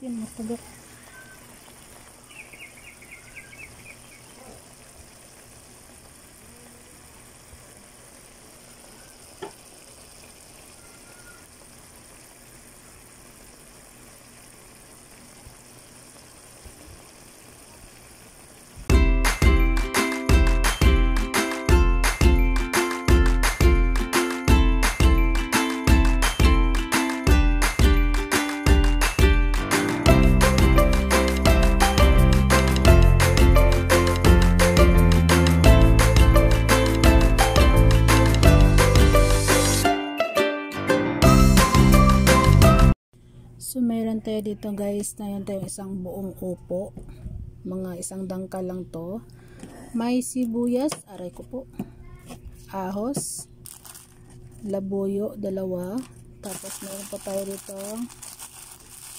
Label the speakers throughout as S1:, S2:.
S1: Yan, matagak. So meron tayo dito guys, na yun tayo isang buong upo, mga isang dangkal lang to. May sibuyas, aray ko po, ahos, labuyo, dalawa. Tapos meron pa tayo dito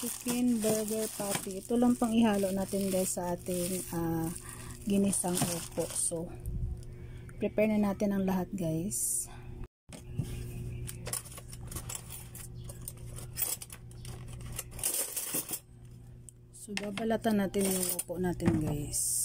S1: chicken burger patty. Ito lang pang ihalo natin guys sa ating ginisang upo. So prepare na natin ang lahat guys. So babalatan natin yung upo natin guys.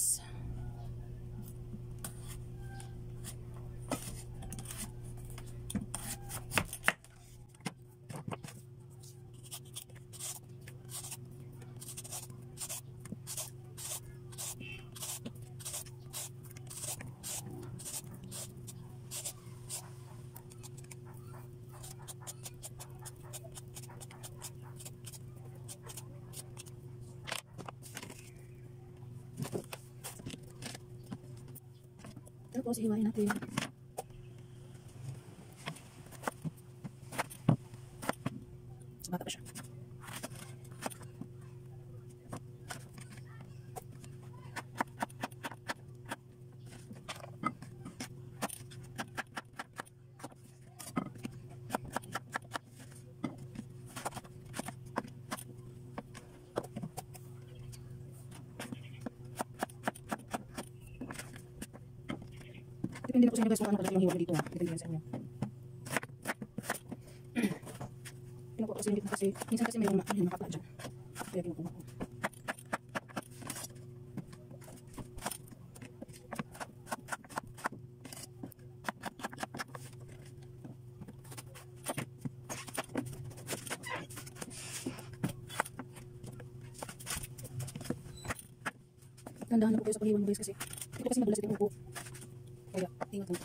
S1: Tapos iwain natin. Sumata pa siya. Depende na po sa inyo guys kung ano kalaki yung hiwa dito ha. Depende sa inyo. Pinukuha ko sa inyo kasi minsan kasi mayroong makakla dyan. Kaya pinukuha ko. Tandahan na po kayo sa paghiwa mo guys kasi ito kasi madulas ito po. Kaya, ingat mo.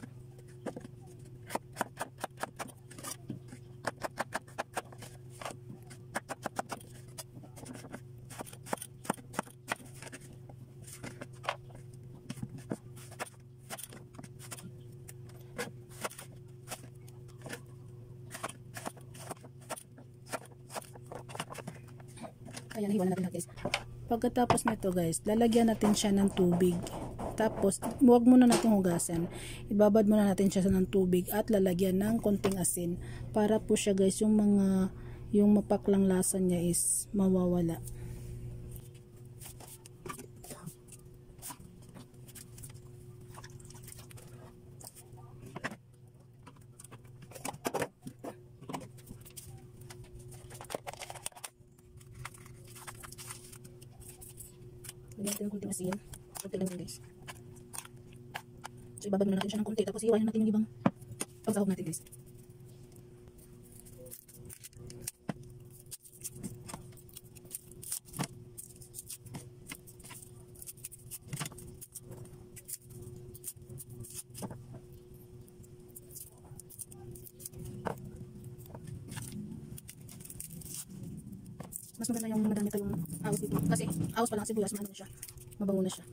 S1: Ayan, hiwa na natin lahat guys. Pagkatapos nito guys, lalagyan natin siya ng tubig. Tapos, huwag muna natin hugasan. Ibabad muna natin siya ng tubig at lalagyan ng konting asin para po siya guys, yung mapaklang lasa niya is mawawala. Lagyan natin ng konting asin. Konti lang guys. So, ibabad muna natin siya ng konti. Tapos, iwain natin yung ibang pagsahog natin guys. Mas maganda yung madami tayong ahos dito. Kasi, ahos pa lang sibuyas, maano na siya. Mabango na siya.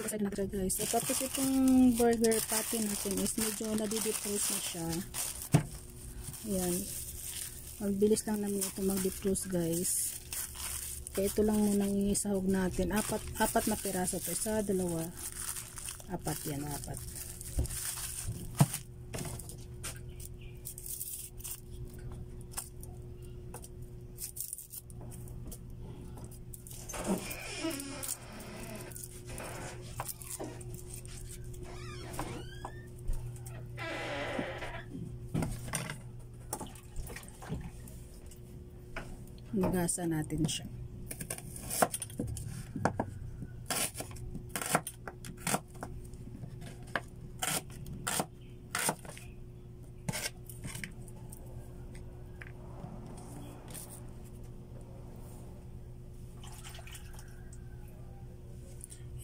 S1: Side natin guys. So, tapos itong burger patty natin is medyo nadi-defrost na siya. Ayan. Magbilis lang namin ito mag-defrost guys. Kaya ito lang muna isahog natin. Apat na piraso to. Isa, dalawa, apat yan, apat. Nagasa natin siya.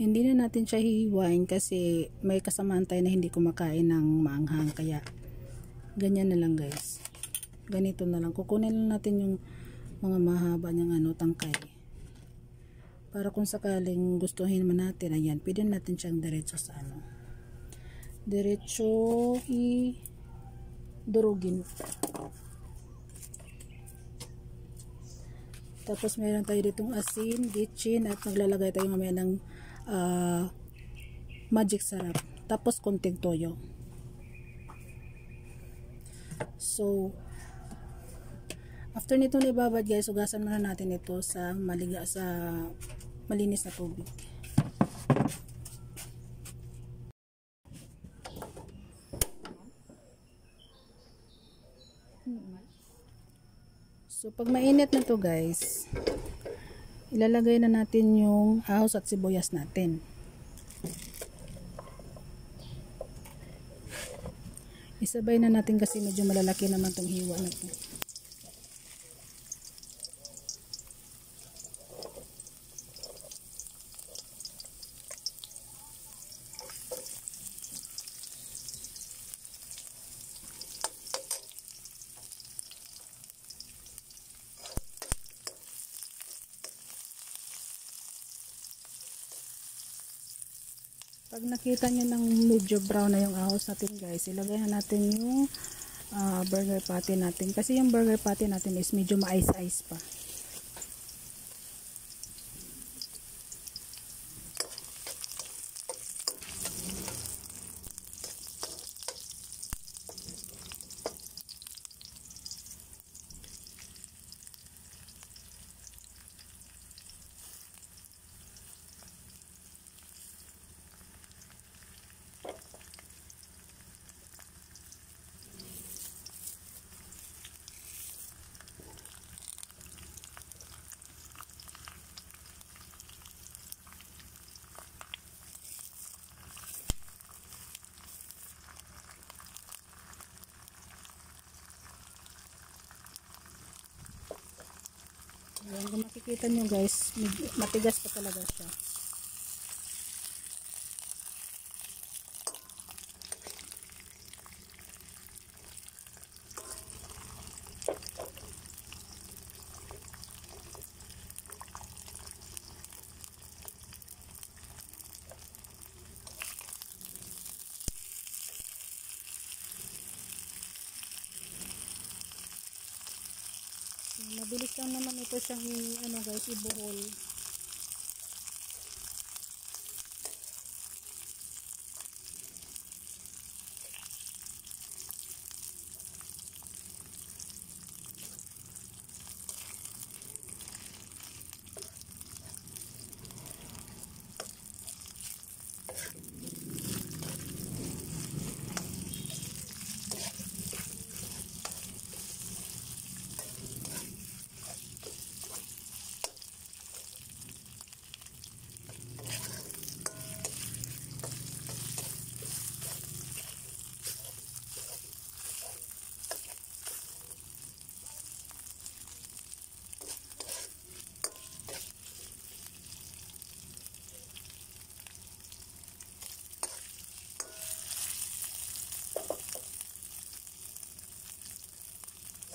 S1: Hindi na natin siya hihiwain kasi may kasamaan tayo na hindi kumakain ng maanghang, kaya ganyan na lang guys. Ganito na lang. Kukunin lang natin yung mga mahaba niyang tangkay. Para kung sakaling gustuhin man natin, ayan, pwede natin siyang diretso sa diretso durugin. Tapos meron tayo ditong asin, gitchin, at maglalagay tayo mamaya ng magic sarap. Tapos konting toyo. So, after nito ibabad guys, ugasan muna natin ito sa malinis na tubig. So, pag mainit na to guys, ilalagay na natin yung ahos at sibuyas natin. Isabay na natin kasi medyo malalaki naman tong hiwa na to. Pag nakita nyo ng medyo brown na yung ahos natin guys, ilagay na natin yung burger patty natin. Kasi yung burger patty natin is medyo ma-ice-ice pa. Ayan, kung makikita nyo guys, matigas pa talaga siya. Mabilis lang naman ito siyang guys, ibuhol.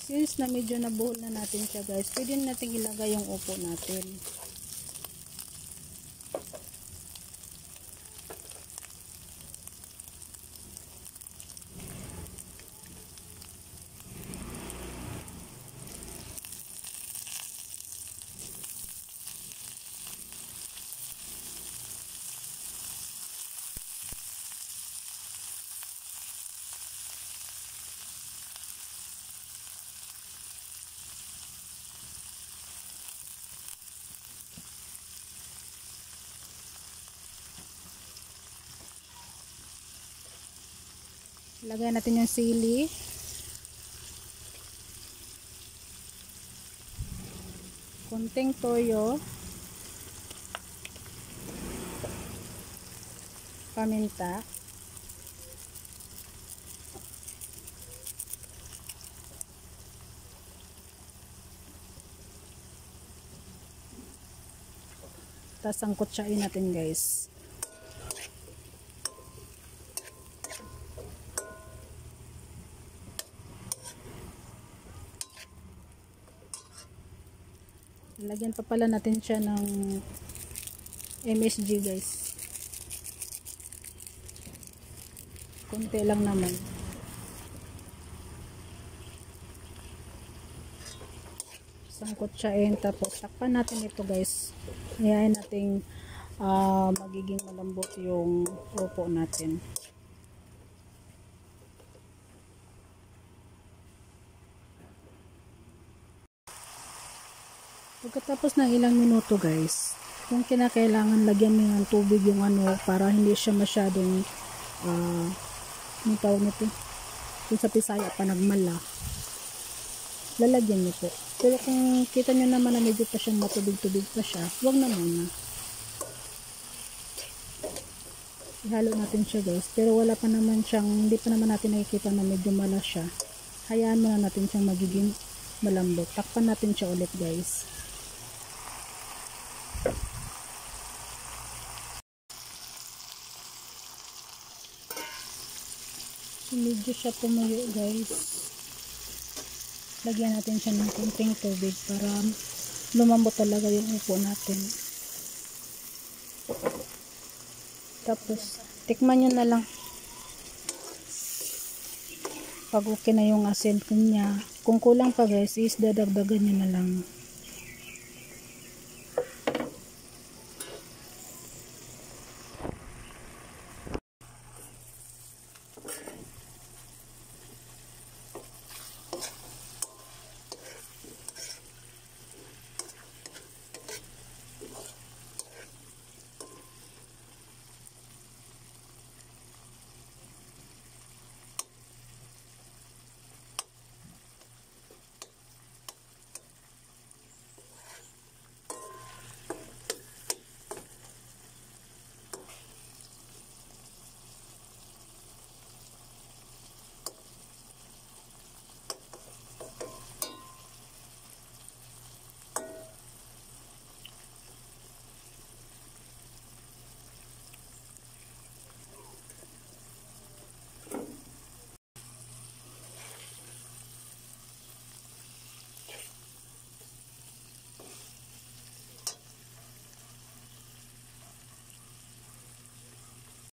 S1: Since na medyo nabuhol na natin siya guys, pwede natin ilagay yung upo natin. Lagay natin yung sili. Konting toyo. Paminta. Tapos ang kutsain natin guys. Lagyan pa pala natin siya ng MSG guys. Konti lang naman. Isang kutsain, tapos takpan natin ito guys. Hayain natin magiging malambot yung upo natin. Pagkatapos ng ilang minuto guys, kung kinakailangan lagyan mo ng tubig yung para hindi siya masyadong tawag nito, kung sa Pisaya pa nagmala, lalagyan nyo po. Pero kung kita nyo naman na medyo pa siyang matubig-tubig pa siya, huwag na muna. Ihalo natin siya guys, pero wala pa naman siyang, hindi pa naman natin nakikita na medyo mala siya. Hayaan muna natin siyang magiging malambot. Takpan natin siya ulit guys. Medyo siya tumuyo guys. Lagyan natin siya ng konting tubig para lumambot talaga yung upo natin. Tapos tikman nyo na lang pag okay na yung asin niya. Kung kulang pa guys is dadagdagan nyo na lang.